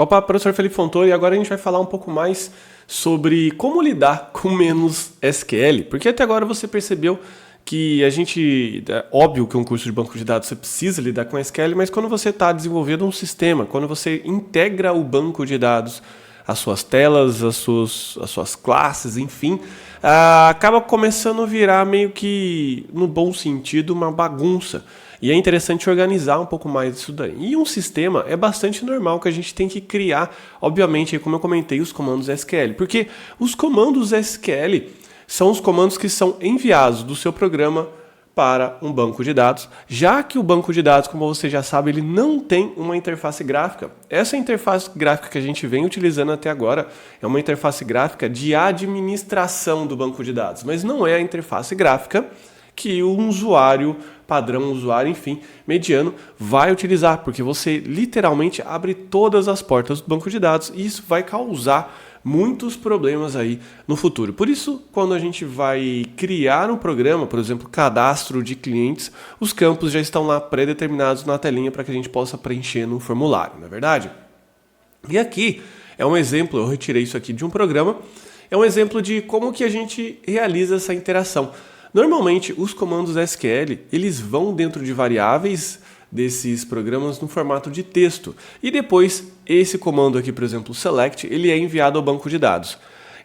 Opa, professor Felipe Fontoura, e agora a gente vai falar um pouco mais sobre como lidar com menos SQL, porque até agora você percebeu que é óbvio que um curso de banco de dados você precisa lidar com SQL, mas quando você está desenvolvendo um sistema, quando você integra o banco de dados, as suas telas, as suas classes, enfim, acaba começando a virar meio que, no bom sentido, uma bagunça. E é interessante organizar um pouco mais isso daí. E um sistema é bastante normal que a gente tem que criar, obviamente, como eu comentei, os comandos SQL. Porque os comandos SQL são os comandos que são enviados do seu programa para um banco de dados, já que o banco de dados, como você já sabe, ele não tem uma interface gráfica. Essa interface gráfica que a gente vem utilizando até agora é uma interface gráfica de administração do banco de dados, mas não é a interface gráfica que um usuário padrão, um usuário, enfim, mediano, vai utilizar, porque você literalmente abre todas as portas do banco de dados e isso vai causar muitos problemas aí no futuro. Por isso, quando a gente vai criar um programa, por exemplo, cadastro de clientes, os campos já estão lá pré-determinados na telinha para que a gente possa preencher no formulário, não é verdade? E aqui é um exemplo, eu retirei isso aqui de um programa, é um exemplo de como que a gente realiza essa interação. Normalmente, os comandos SQL, eles vão dentro de variáveis desses programas no formato de texto. E depois, esse comando aqui, por exemplo, select, ele é enviado ao banco de dados.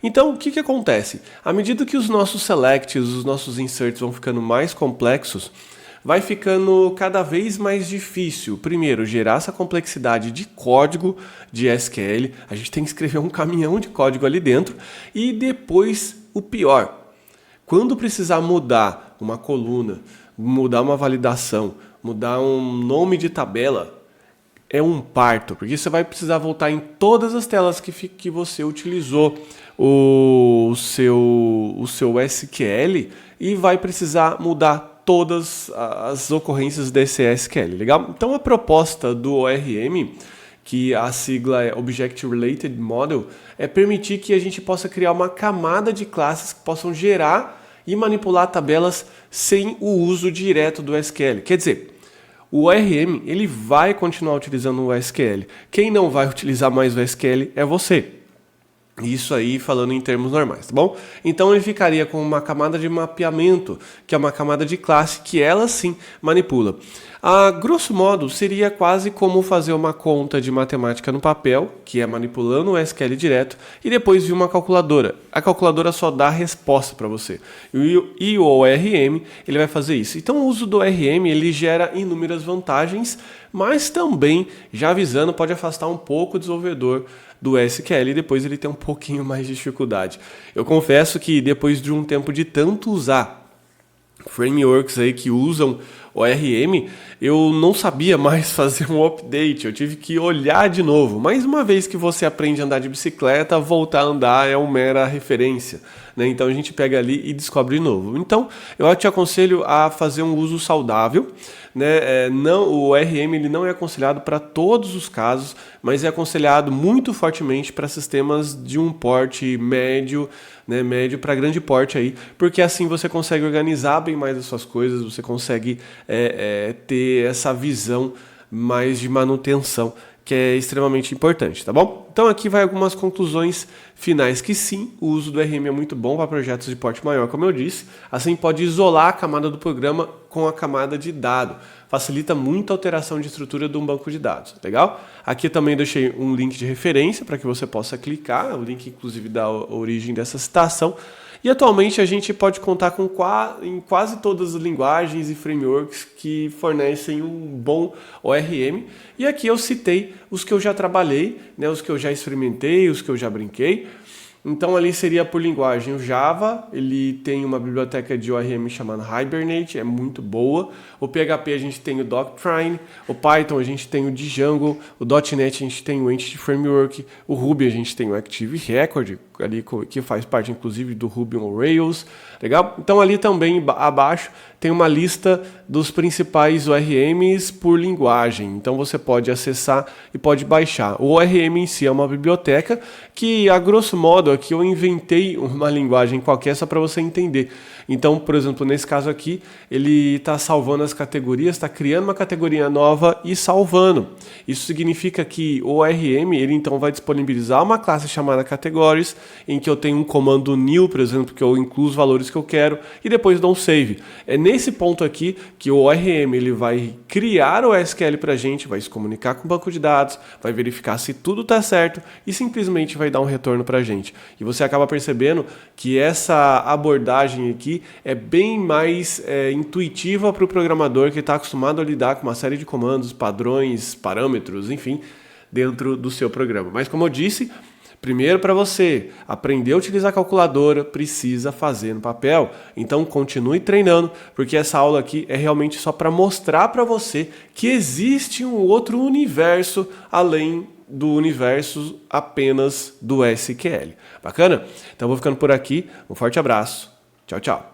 Então, o que acontece? À medida que os nossos selects, os nossos inserts vão ficando mais complexos, vai ficando cada vez mais difícil, primeiro, gerar essa complexidade de código de SQL, a gente tem que escrever um caminhão de código ali dentro, e depois, o pior, quando precisar mudar uma coluna, mudar uma validação, mudar um nome de tabela, é um parto, porque você vai precisar voltar em todas as telas que você utilizou o seu SQL e vai precisar mudar todas as ocorrências desse SQL, legal? Então a proposta do ORM, que a sigla é Object Related Model, é permitir que a gente possa criar uma camada de classes que possam gerar e manipular tabelas sem o uso direto do SQL. Quer dizer, o ORM ele vai continuar utilizando o SQL. Quem não vai utilizar mais o SQL é você. Isso aí falando em termos normais, tá bom? Então ele ficaria com uma camada de mapeamento, que é uma camada de classe que ela sim manipula. A grosso modo seria quase como fazer uma conta de matemática no papel, que é manipulando o SQL direto, e depois vir uma calculadora. A calculadora só dá a resposta para você. E o ORM ele vai fazer isso. Então o uso do ORM ele gera inúmeras vantagens, mas também, já avisando, pode afastar um pouco o desenvolvedor do SQL e depois ele tem um pouquinho mais de dificuldade. Eu confesso que depois de um tempo de tanto usar frameworks aí que usam ORM, eu não sabia mais fazer um update, eu tive que olhar de novo. Mais uma vez que você aprende a andar de bicicleta, voltar a andar é uma mera referência, né? Então a gente pega ali e descobre de novo. Então eu te aconselho a fazer um uso saudável, né? O ORM ele não é aconselhado para todos os casos, mas é aconselhado muito fortemente para sistemas de um porte médio, né? Médio para grande porte aí, porque assim você consegue organizar bem mais as suas coisas, você consegue ter essa visão mais de manutenção, que é extremamente importante, tá bom? Então aqui vai algumas conclusões finais, que sim, o uso do ORM é muito bom para projetos de porte maior, como eu disse, assim pode isolar a camada do programa com a camada de dado, facilita muito a alteração de estrutura de um banco de dados, legal? Aqui também deixei um link de referência para que você possa clicar, o link inclusive da origem dessa citação. E atualmente a gente pode contar em quase todas as linguagens e frameworks que fornecem um bom ORM. E aqui eu citei os que eu já trabalhei, né, os que eu já experimentei, os que eu já brinquei. Então ali seria por linguagem o Java, ele tem uma biblioteca de ORM chamada Hibernate, é muito boa. O PHP a gente tem o Doctrine, o Python a gente tem o Django, o .NET a gente tem o Entity Framework, o Ruby a gente tem o Active Record, ali, que faz parte inclusive do Ruby on Rails, legal? Então ali também abaixo tem uma lista dos principais ORMs por linguagem. Então você pode acessar e pode baixar. O ORM em si é uma biblioteca que, a grosso modo, aqui eu inventei uma linguagem qualquer só para você entender. Então, por exemplo, nesse caso aqui, ele está salvando as categorias, está criando uma categoria nova e salvando. Isso significa que o ORM, ele então vai disponibilizar uma classe chamada categories, em que eu tenho um comando new, por exemplo, que eu incluo os valores que eu quero e depois dou um save. É nesse ponto aqui que o ORM ele vai criar o SQL para a gente, vai se comunicar com o banco de dados, vai verificar se tudo está certo e simplesmente vai dar um retorno para a gente. E você acaba percebendo que essa abordagem aqui é bem mais intuitiva para o programador que está acostumado a lidar com uma série de comandos, padrões, parâmetros, enfim, dentro do seu programa. Mas como eu disse, primeiro, para você aprender a utilizar a calculadora, precisa fazer no papel. Então, continue treinando, porque essa aula aqui é realmente só para mostrar para você que existe um outro universo além do universo apenas do SQL. Bacana? Então, vou ficando por aqui. Um forte abraço. Tchau, tchau.